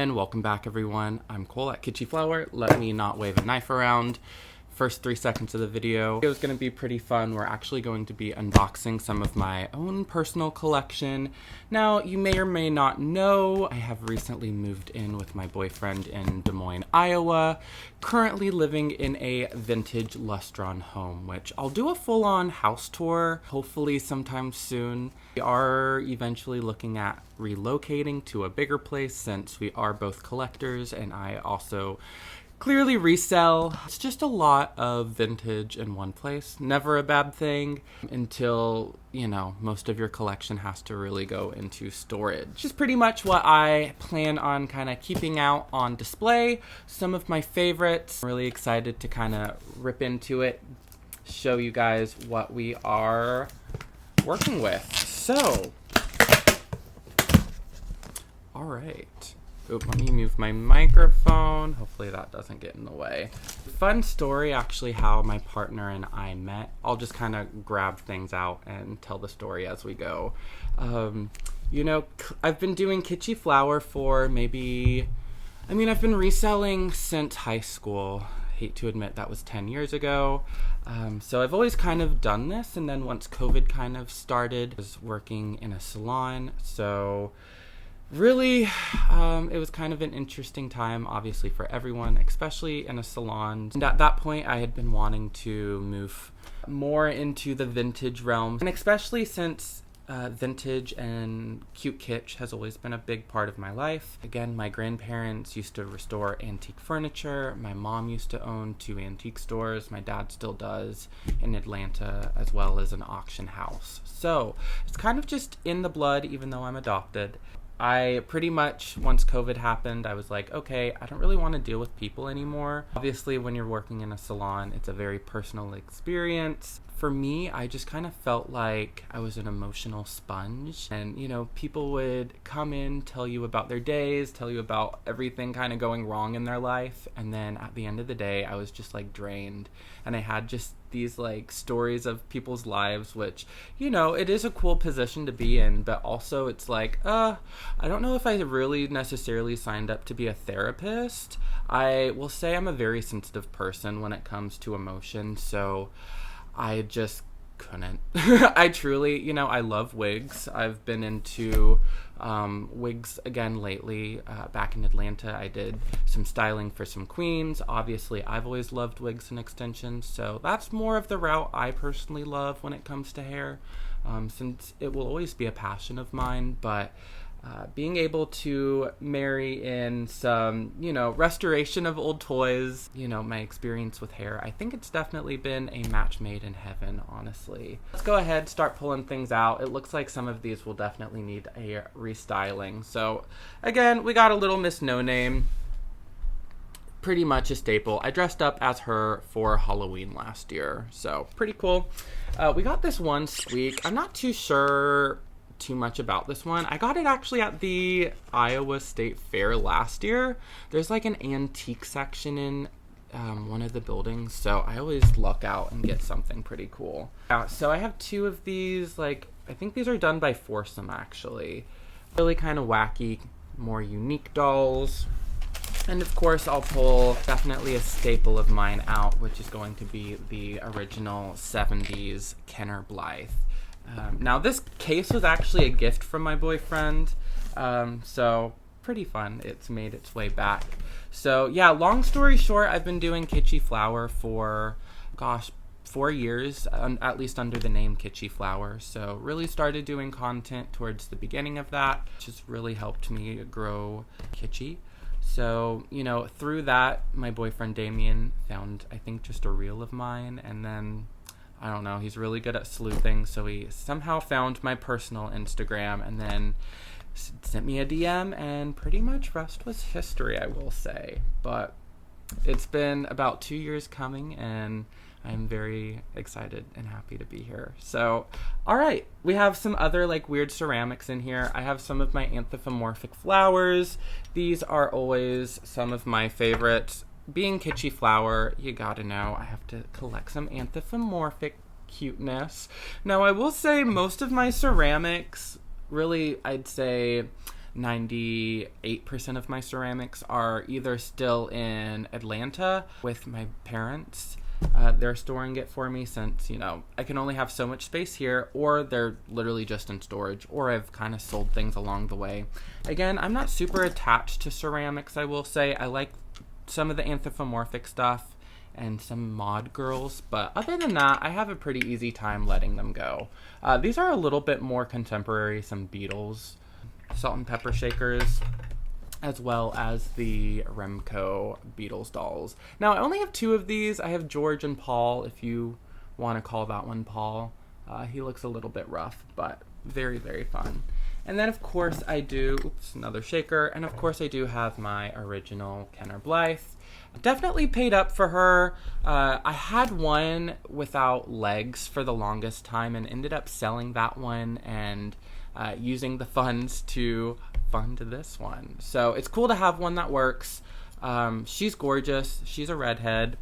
And welcome back, everyone. I'm Cole at Kitschy Flower. Let me not wave a knife around. First 3 seconds of the video. It was going to be pretty fun. We're actually going to be unboxing some of my own personal collection. Now, you may or may not know, I have recently moved in with my boyfriend in Des Moines, Iowa, currently living in a vintage Lustron home, which I'll do a full-on house tour, hopefully sometime soon. We are eventually looking at relocating to a bigger place since we are both collectors and I also clearly resell. It's just a lot of vintage in one place. Never a bad thing until, you know, most of your collection has to really go into storage. Which is pretty much what I plan on kind of keeping out on display. Some of my favorites. I'm really excited to kind of rip into it, show you guys what we are working with. So, all right. Oop, let me move my microphone. Hopefully that doesn't get in the way. Fun story, actually, how my partner and I met. I'll just kind of grab things out and tell the story as we go. You know, I've been doing Kitschy Flower for I've been reselling since high school. Hate to admit that was 10 years ago. So I've always kind of done this, and then once COVID kind of started, I was working in a salon, so really, it was kind of an interesting time, obviously, for everyone, especially in a salon. And at that point, I had been wanting to move more into the vintage realm, and especially since vintage and cute kitsch has always been a big part of my life. Again, my grandparents used to restore antique furniture. My mom used to own 2 antique stores. My dad still does in Atlanta, as well as an auction house. So it's kind of just in the blood, even though I'm adopted. I pretty much, once COVID happened, I was like, okay, I don't really want to deal with people anymore. Obviously, when you're working in a salon, it's a very personal experience. For me, I just kind of felt like I was an emotional sponge. And, you know, people would come in, tell you about their days, tell you about everything kind of going wrong in their life. And then at the end of the day, I was just like drained. And I had just these like stories of people's lives, which, you know, it is a cool position to be in, but also it's like, I don't know if I really necessarily signed up to be a therapist. I will say I'm a very sensitive person when it comes to emotion, so I just couldn't. I truly, you know, I love wigs. I've been into wigs again lately. Back in Atlanta, I did some styling for some queens. Obviously, I've always loved wigs and extensions, so that's more of the route I personally love when it comes to hair, since it will always be a passion of mine. But being able to marry in some, you know, restoration of old toys, you know, my experience with hair, I think it's definitely been a match made in heaven, honestly. Let's go ahead, start pulling things out. It looks like some of these will definitely need a restyling. So again, we got a little Miss No Name, pretty much a staple. I dressed up as her for Halloween last year, so pretty cool. We got this one squeak. I'm not too sure too much about this one. I got it actually at the Iowa State Fair last year. There's like an antique section in one of the buildings, so I always luck out and get something pretty cool. So I have 2 of these, like, I think these are done by Foursome actually. Really kind of wacky, more unique dolls. And of course, I'll pull definitely a staple of mine out, which is going to be the original 70s Kenner Blythe. Now this case was actually a gift from my boyfriend, so pretty fun. It's made its way back. So yeah, long story short, I've been doing Kitschy Flower for, gosh, 4 years, at least under the name Kitschy Flower. So really started doing content towards the beginning of that, which has really helped me grow Kitschy. So, you know, through that, my boyfriend Damien found, I think, just a reel of mine, and then I don't know, he's really good at sleuthing, so he somehow found my personal Instagram and then sent me a DM, and pretty much rest was history, I will say. But it's been about 2 years coming, and I'm very excited and happy to be here. So, all right, we have some other like weird ceramics in here. I have some of my anthropomorphic flowers. These are always some of my favorites. Being Kitschy Flower, you gotta know I have to collect some anthropomorphic cuteness. Now, I will say most of my ceramics, really, I'd say 98% of my ceramics are either still in Atlanta with my parents. They're storing it for me since, you know, I can only have so much space here, or they're literally just in storage, or I've kind of sold things along the way. Again, I'm not super attached to ceramics, I will say. I like some of the anthropomorphic stuff and some mod girls, but other than that, I have a pretty easy time letting them go. These are a little bit more contemporary, some Beatles, salt and pepper shakers, as well as the Remco Beatles dolls. Now, I only have 2 of these. I have George and Paul, if you want to call that one Paul. He looks a little bit rough, but very, very fun. And then, of course, I do, oops, another shaker, and of course I do have my original Kenner Blythe. Definitely paid up for her. I had one without legs for the longest time and ended up selling that one and using the funds to fund this one. So it's cool to have one that works. She's gorgeous. She's a redhead.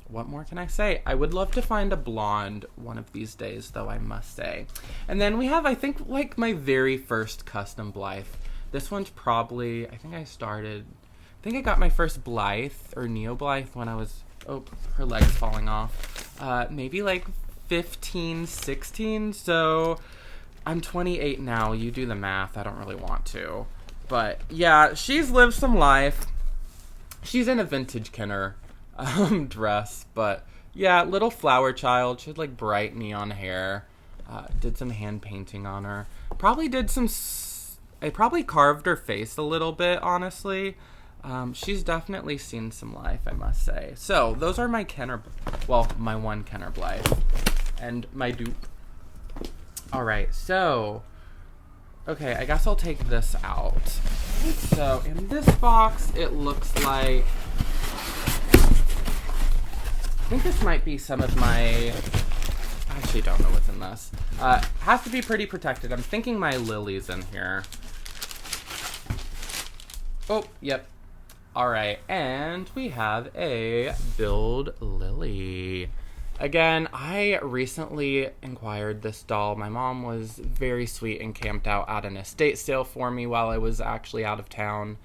What more can I say? I would love to find a blonde one of these days, though, I must say. And then we have, I think, like my very first custom Blythe. This one's probably, I think I got my first Blythe or Neo Blythe when I was, oh, her leg's falling off. Maybe like 15, 16. So I'm 28 now. You do the math. I don't really want to. But yeah, she's lived some life. She's in a vintage Kenner dress, but yeah, little flower child. She had like bright neon hair. Did some hand painting on her. I probably carved her face a little bit, honestly. She's definitely seen some life, I must say. So those are my my one Kenner Blythe and my dupe. All right, so okay, I guess I'll take this out. So in this box, it looks like, I think this might be some of my, I actually don't know what's in this. Has to be pretty protected. I'm thinking my Lily's in here. Oh, yep. All right, and we have a Build Lily. Again, I recently acquired this doll. My mom was very sweet and camped out at an estate sale for me while I was actually out of town.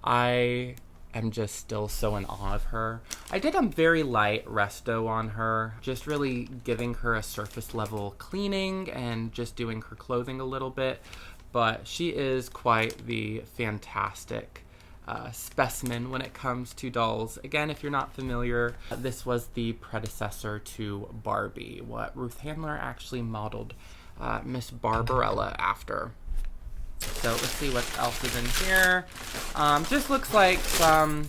I am just still so in awe of her. I did a very light resto on her, just really giving her a surface level cleaning and just doing her clothing a little bit. But she is quite the fantastic specimen when it comes to dolls. Again, if you're not familiar, this was the predecessor to Barbie, what Ruth Handler actually modeled Miss Barbarella after. So let's see what else is in here. Just looks like some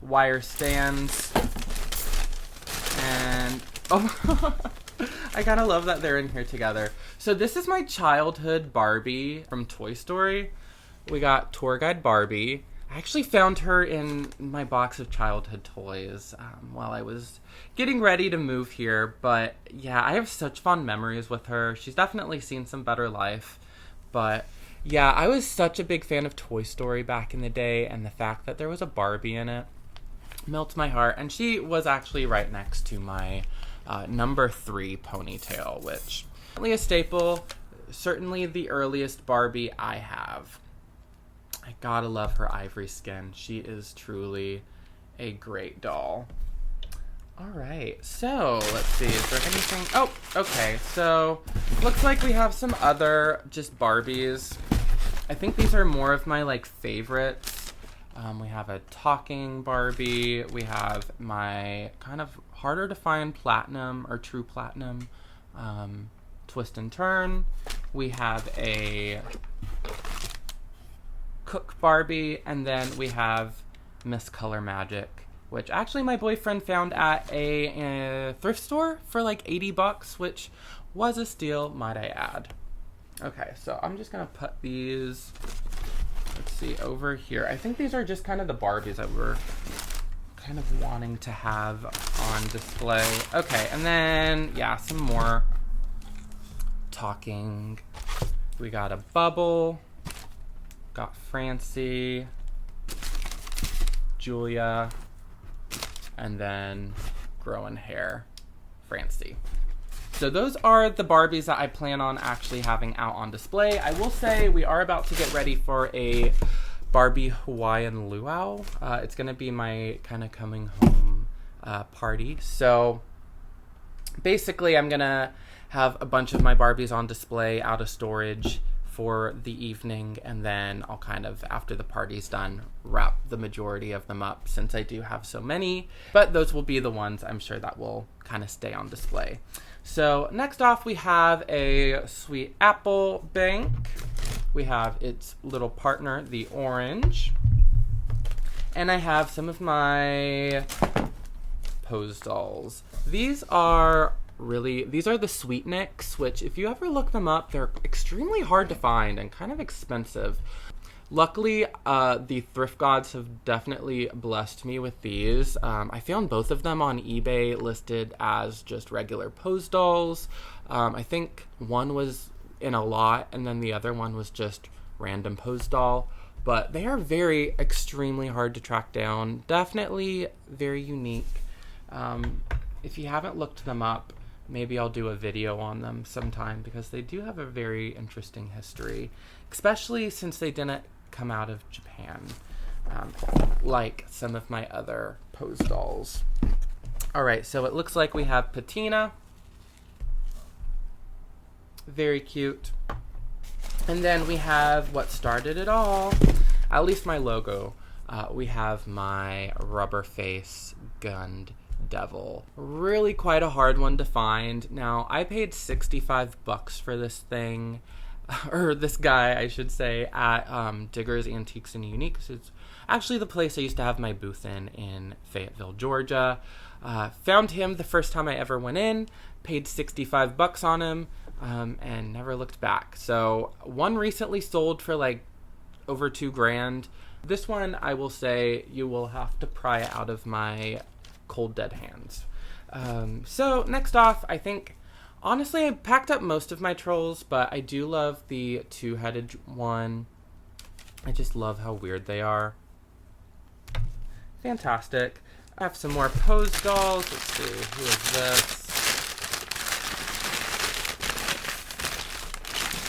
wire stands. And, oh, I kind of love that they're in here together. So this is my childhood Barbie from Toy Story. We got Tour Guide Barbie. I actually found her in my box of childhood toys while I was getting ready to move here. But yeah, I have such fond memories with her. She's definitely seen some better life. But yeah, I was such a big fan of Toy Story back in the day, and the fact that there was a Barbie in it melts my heart. And she was actually right next to my number 3 ponytail, which is certainly a staple, certainly the earliest Barbie I have. I gotta love her ivory skin. She is truly a great doll. All right, so let's see, is there anything? Oh, okay, so looks like we have some other just Barbies. I think these are more of my like favorites. We have a talking Barbie. We have my kind of harder to find platinum or true platinum twist and turn. We have a Cook Barbie, and then we have Miss Color Magic, which actually my boyfriend found at a thrift store for like $80, which was a steal, might I add. Okay, so I'm just gonna put these, let's see, over here. I think these are just kind of the Barbies that we're kind of wanting to have on display. Okay, and then, yeah, some more talking. We got a Bubble. Got Francie, Julia, and then growing hair, Francie. So those are the Barbies that I plan on actually having out on display. I will say we are about to get ready for a Barbie Hawaiian luau. It's going to be my kind of coming home party. So basically I'm going to have a bunch of my Barbies on display out of storage for the evening, and then I'll kind of, after the party's done, wrap the majority of them up since I do have so many. But those will be the ones I'm sure that will kind of stay on display. So next off, we have a sweet apple bank. We have its little partner, the orange. And I have some of my pose dolls. These are the Sweet Nicks, which if you ever look them up, they're extremely hard to find and kind of expensive. Luckily, the thrift gods have definitely blessed me with these. I found both of them on eBay listed as just regular pose dolls. I think one was in a lot and then the other one was just random pose doll. But they are extremely hard to track down. Definitely very unique. If you haven't looked them up, maybe I'll do a video on them sometime because they do have a very interesting history, especially since they didn't come out of Japan, like some of my other pose dolls. All right, so it looks like we have Patina. Very cute. And then we have what started it all, at least my logo. We have my rubber face gunned devil. Really quite a hard one to find. Now, I paid $65 for this thing, or this guy, I should say, at Diggers Antiques and Uniques. It's actually the place I used to have my booth in Fayetteville, Georgia. Found him the first time I ever went in, paid $65 on him, and never looked back. So one recently sold for like over $2,000. This one, I will say, you will have to pry it out of my cold dead hands. So next off, I think honestly I packed up most of my trolls, but I do love the two-headed one. I just love how weird they are. Fantastic. I have some more pose dolls. Let's see, who is this?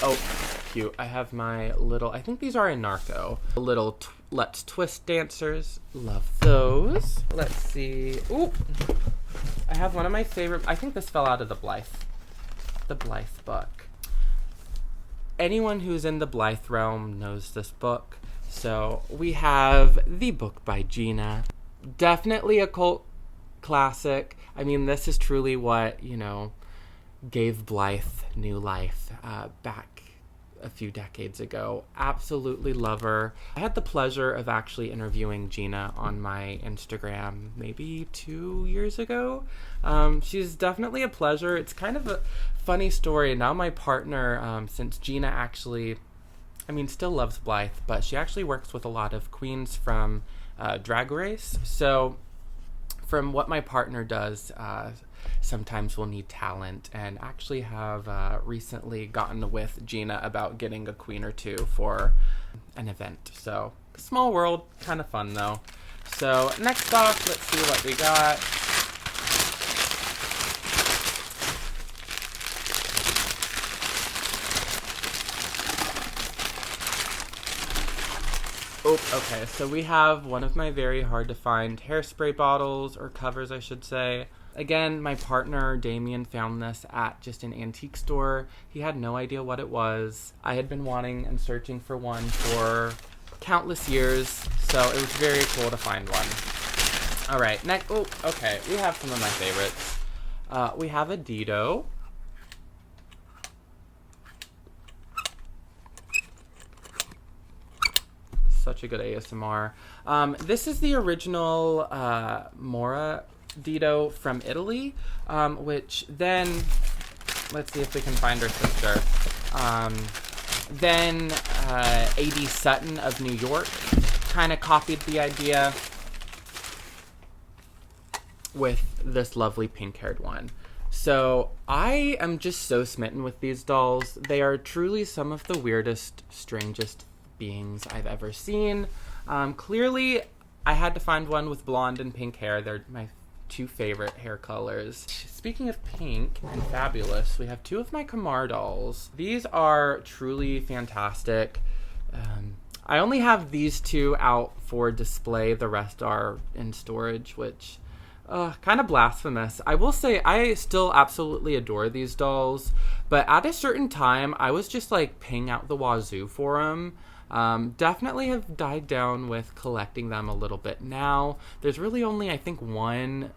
Oh, cute. I have my little, I think these are in Narco, little Let's Twist dancers. Love those. Let's see. Ooh, I have one of my favorite, I think this fell out of the Blythe book. Anyone who's in the Blythe realm knows this book. So we have the book by Gina. Definitely a cult classic. I mean, this is truly what, gave Blythe new life back a few decades ago. Absolutely love her. I had the pleasure of actually interviewing Gina on my Instagram maybe 2 years ago. She's definitely a pleasure. It's kind of a funny story. Now my partner, since Gina actually, still loves Blythe, but she actually works with a lot of queens from Drag Race. So from what my partner does, sometimes we'll need talent, and actually have recently gotten with Gina about getting a queen or two for an event. So small world, kind of fun though. So next off, let's see what we got. Oh, okay, so we have one of my very hard to find hairspray bottles, or covers I should say. Again, my partner Damien found this at just an antique store. He had no idea what it was. I had been wanting and searching for one for countless years, so it was very cool to find one. All right, next, oh, okay, we have some of my favorites. We have a Dido. Such a good ASMR. This is the original Mora Dido from Italy, which then, let's see if we can find her sister. Then A.D. Sutton of New York kind of copied the idea with this lovely pink-haired one. So I am just so smitten with these dolls. They are truly some of the weirdest, strangest beings I've ever seen. Clearly, I had to find one with blonde and pink hair. They're my two favorite hair colors. Speaking of pink and fabulous, we have two of my Kamar dolls. These are truly fantastic. I only have these two out for display. The rest are in storage, which kind of blasphemous. I will say I still absolutely adore these dolls, but at a certain time, I was just like paying out the wazoo for them. Definitely have died down with collecting them a little bit now. There's really only, I think, one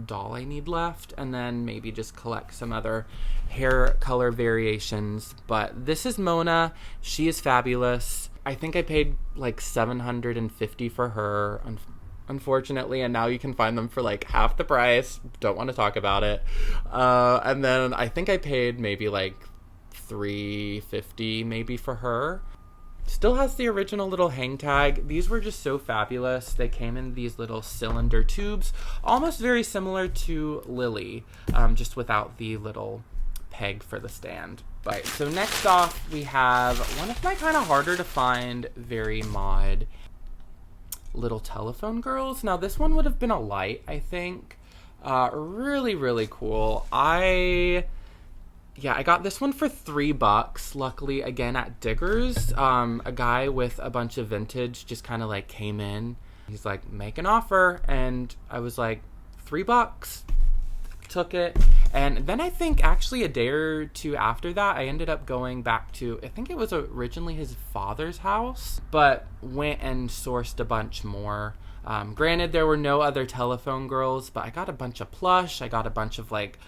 doll I need left, and then maybe just collect some other hair color variations. But this is Mona. She is fabulous. I think I paid like $750 for her, unfortunately, and now you can find them for like half the price. Don't want to talk about it. And then I think I paid maybe like $350 maybe for her. Still has the original little hang tag. These were just so fabulous. They came in these little cylinder tubes, almost very similar to Lily, just without the little peg for the stand. Right, so next off we have one of my kind of harder to find, very mod little telephone girls. Now this one would have been a light, I think. Really, really cool. I got this one for $3. Luckily, again at Diggers, a guy with a bunch of vintage just kind of like came in. He's like, make an offer, and I was like, $3. Took it. And then I think actually a day or two after that, I ended up going back to, I think it was originally his father's house, but went and sourced a bunch more. Granted, there were no other telephone girls, but I got a bunch of plush. I got a bunch of like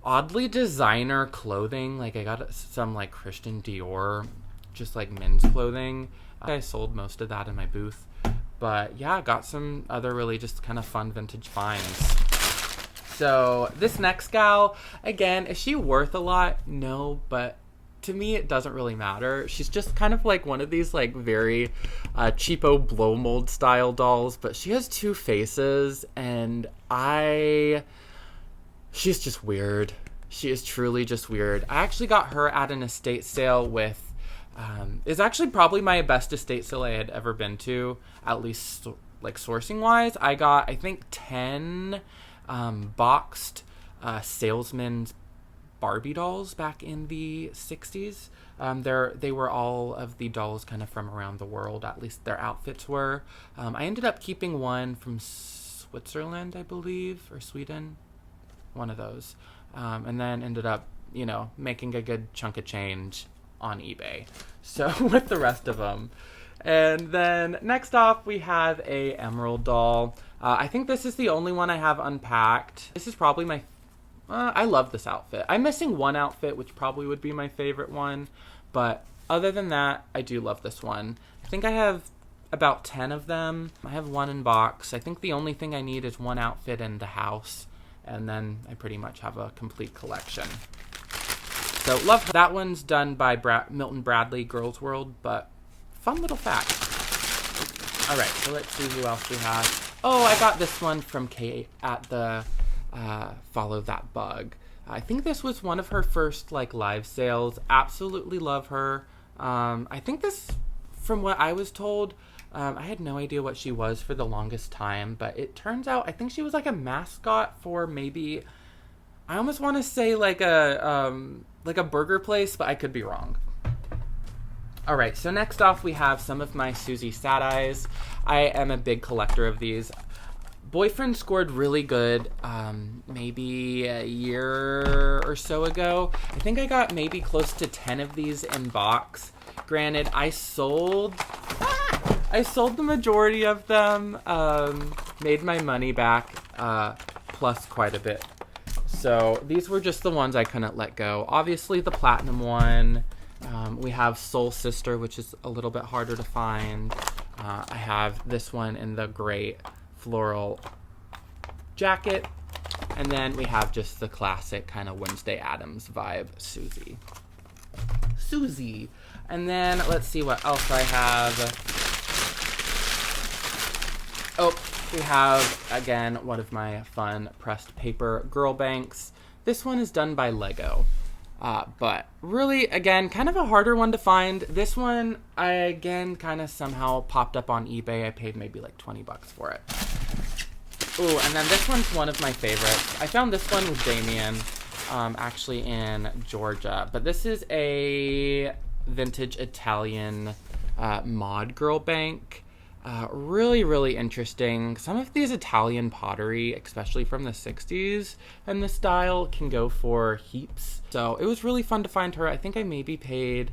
oddly designer clothing. Like I got some like Christian Dior, just like men's clothing. I sold most of that in my booth. But yeah, I got some other really just kind of fun vintage finds. So this next gal, again, is she worth a lot? No, but to me it doesn't really matter. She's just kind of like one of these like very cheapo blow mold style dolls, but she has two faces, and she's just weird. She is truly just weird. I actually got her at an estate sale with, is actually probably my best estate sale I had ever been to, at least like sourcing wise. I got, I think, 10 boxed salesman's Barbie dolls back in the 60s. They were all of the dolls kind of from around the world, at least their outfits were. I ended up keeping one from Switzerland, I believe, or Sweden, one of those. And then ended up, making a good chunk of change on eBay. So with the rest of them. And then next off, we have a emerald doll. I think this is the only one I have unpacked. This is probably my... I love this outfit. I'm missing one outfit, which probably would be my favorite one. But other than that, I do love this one. I think I have about 10 of them. I have one in box. I think the only thing I need is one outfit in the house. And then I pretty much have a complete collection. So love her. That one's done by Milton Bradley, Girls World, but fun little fact. All right, so let's see who else we have. Oh, I got this one from Kate at the Follow That Bug. I think this was one of her first like live sales. Absolutely love her. I think this, from what I was told, I had no idea what she was for the longest time, but it turns out I think she was like a mascot for maybe, I almost want to say like a burger place, but I could be wrong. All right, so next off we have some of my Susie Sad Eyes. I am a big collector of these. Boyfriend scored really good maybe a year or so ago. I think I got maybe close to 10 of these in box. Granted, I sold the majority of them, made my money back, plus quite a bit. So these were just the ones I couldn't let go. Obviously the platinum one. We have Soul Sister, which is a little bit harder to find. I have this one in the great floral jacket. And then we have just the classic kind of Wednesday Addams vibe, Susie. And then let's see what else I have. Oh, we have, again, one of my fun pressed paper girl banks. This one is done by Lego. But really, again, kind of a harder one to find. This one, I, again, kind of somehow popped up on eBay. I paid maybe like $20 for it. Ooh, and then this one's one of my favorites. I found this one with Damien, actually in Georgia. But this is a vintage Italian mod girl bank. Really, really interesting. Some of these Italian pottery, especially from the 60s and the style, can go for heaps. So it was really fun to find her. I think I maybe paid,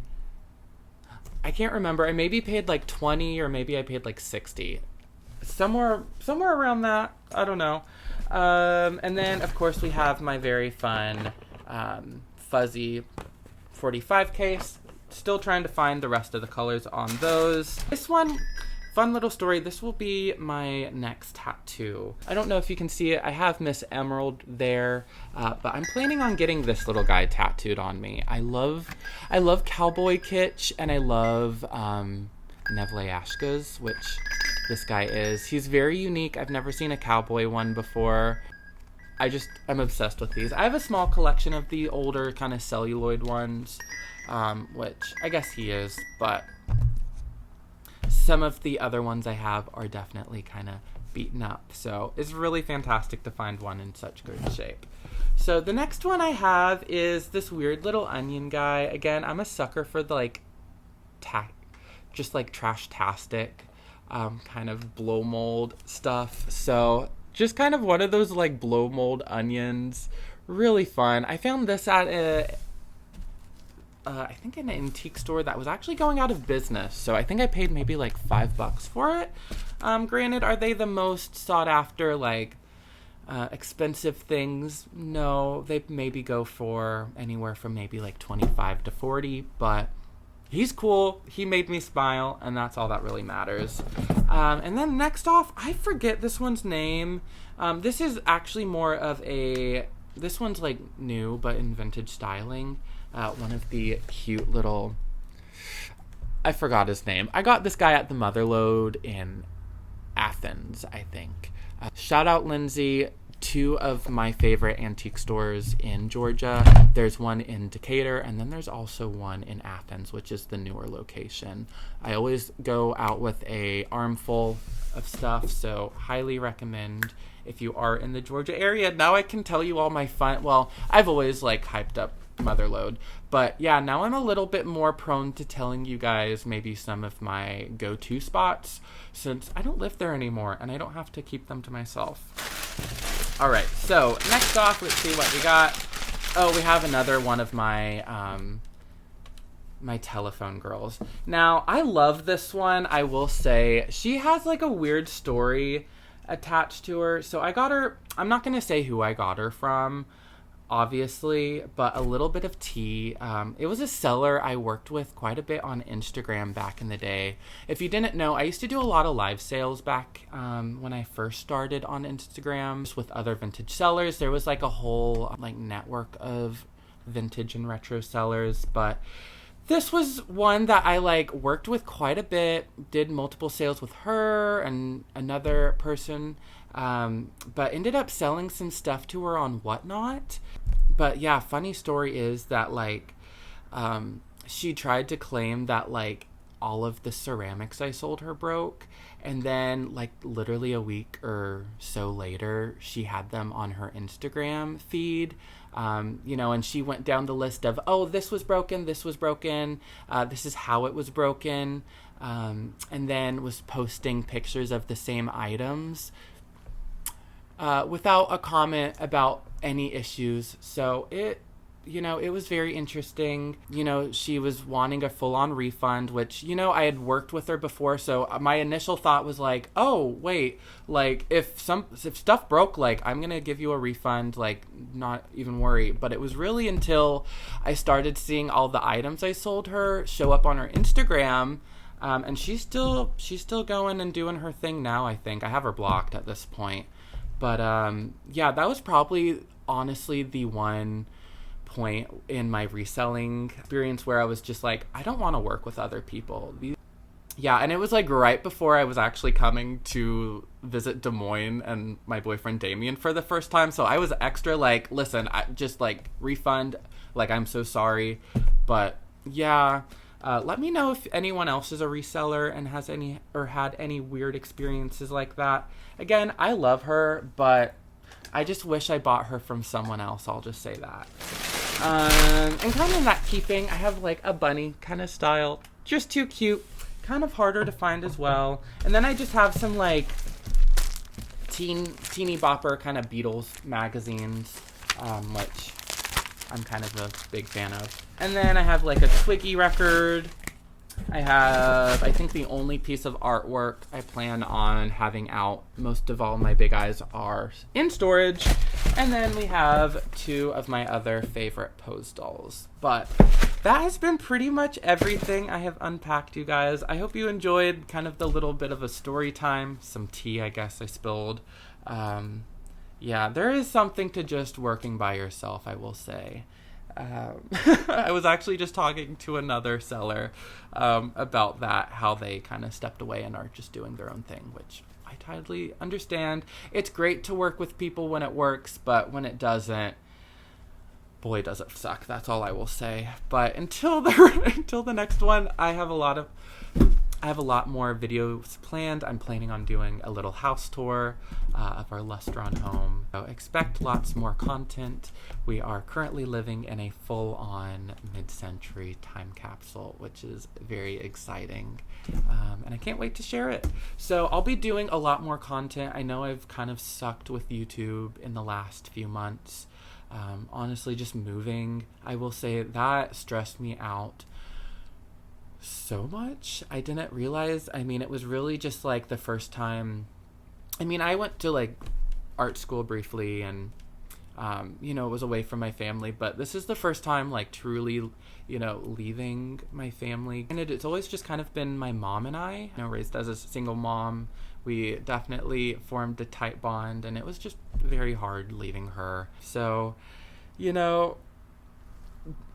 I can't remember. I maybe paid like 20 or maybe I paid like 60. Somewhere around that. I don't know. And then, of course, we have my very fun fuzzy 45 case. Still trying to find the rest of the colors on those. This one, fun little story. This will be my next tattoo. I don't know if you can see it. I have Miss Emerald there, but I'm planning on getting this little guy tattooed on me. I love cowboy kitsch, and I love Nevleashkas, which this guy is. He's very unique. I've never seen a cowboy one before. I'm obsessed with these. I have a small collection of the older kind of celluloid ones, which I guess he is, but some of the other ones I have are definitely kind of beaten up. So it's really fantastic to find one in such good shape. So the next one I have is this weird little onion guy. Again, I'm a sucker for the just like trash-tastic kind of blow mold stuff. So just kind of one of those like blow mold onions. Really fun. I found this at I think an antique store that was actually going out of business. So I think I paid maybe like $5 for it. Granted, are they the most sought after, like, expensive things? No, they maybe go for anywhere from maybe like 25 to 40, but he's cool. He made me smile, and that's all that really matters. And then next off, I forget this one's name. This is actually more of this one's like new, but in vintage styling. One of the cute little, I forgot his name. I got this guy at the Motherlode in Athens, I think. Shout out Lindsay. Two of my favorite antique stores in Georgia. There's one in Decatur, and then there's also one in Athens, which is the newer location. I always go out with a armful of stuff, so highly recommend if you are in the Georgia area. Now I can tell you all my fun, well, I've always like hyped up Motherlode, but yeah, now I'm a little bit more prone to telling you guys maybe some of my go-to spots, since I don't live there anymore and I don't have to keep them to myself. All right, so next off, let's see what we got. Oh, we have another one of my my telephone girls. Now, I love this one. I will say she has like a weird story attached to her. So I got her, I'm not going to say who I got her from, obviously, but a little bit of tea. It was a seller I worked with quite a bit on Instagram back in the day. If you didn't know, I used to do a lot of live sales back when I first started on Instagram with other vintage sellers. There was like a whole like network of vintage and retro sellers, but this was one that I like worked with quite a bit, did multiple sales with her and another person, but ended up selling some stuff to her on Whatnot. But yeah, funny story is that like she tried to claim that like all of the ceramics I sold her broke, and then like literally a week or so later she had them on her Instagram feed. And she went down the list of, oh, this was broken, this is how it was broken, and then was posting pictures of the same items without a comment about any issues. So it was very interesting. She was wanting a full-on refund, which, I had worked with her before, so my initial thought was like, oh, wait, like, if stuff broke, like, I'm gonna give you a refund, like, not even worry. But it was really until I started seeing all the items I sold her show up on her Instagram, and she's still going and doing her thing now, I think. I have her blocked at this point. But, yeah, that was probably, honestly, the one point in my reselling experience where I was just like, I don't want to work with other people. Yeah, and it was like right before I was actually coming to visit Des Moines and my boyfriend Damien for the first time, so I was extra like, listen, I just like refund, like, I'm so sorry. But yeah, Let me know if anyone else is a reseller and has any or had any weird experiences like that. Again, I love her, but I just wish I bought her from someone else. I'll just say that. And kind of in that keeping, I have like a bunny kind of style. Just too cute. Kind of harder to find as well. And then I just have some like teeny bopper kind of Beatles magazines, which I'm kind of a big fan of. And then I have like a Twiggy record. I have, I think the only piece of artwork I plan on having out, most of all my big eyes are in storage. And then we have 2 of my other favorite pose dolls. But that has been pretty much everything I have unpacked, you guys. I hope you enjoyed kind of the little bit of a story time. Some tea, I guess, I spilled. Yeah, there is something to just working by yourself, I will say. I was actually just talking to another seller about that, how they kind of stepped away and are just doing their own thing, which I totally understand. It's great to work with people when it works, but when it doesn't, boy, does it suck. That's all I will say. But until the next one, I have a lot more videos planned. I'm planning on doing a little house tour of our Lustron home. So expect lots more content. We are currently living in a full-on mid-century time capsule, which is very exciting. And I can't wait to share it. So I'll be doing a lot more content. I know I've kind of sucked with YouTube in the last few months. Honestly, just moving, I will say that stressed me out so much. I didn't realize, I mean, it was really just like the first time. I mean, I went to like art school briefly and it was away from my family, but this is the first time like truly leaving my family. And it's always just kind of been my mom and I, raised as a single mom. We definitely formed a tight bond, and it was just very hard leaving her. So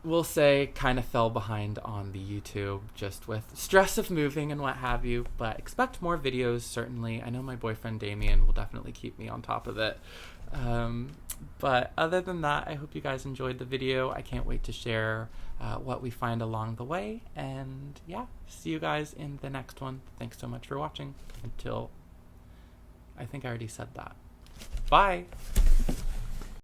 we'll say kind of fell behind on the YouTube just with stress of moving and what have you, but expect more videos, certainly. I know my boyfriend Damien will definitely keep me on top of it. But other than that, I hope you guys enjoyed the video. I can't wait to share what we find along the way, and yeah, see you guys in the next one. Thanks so much for watching. Until, I think I already said that. Bye!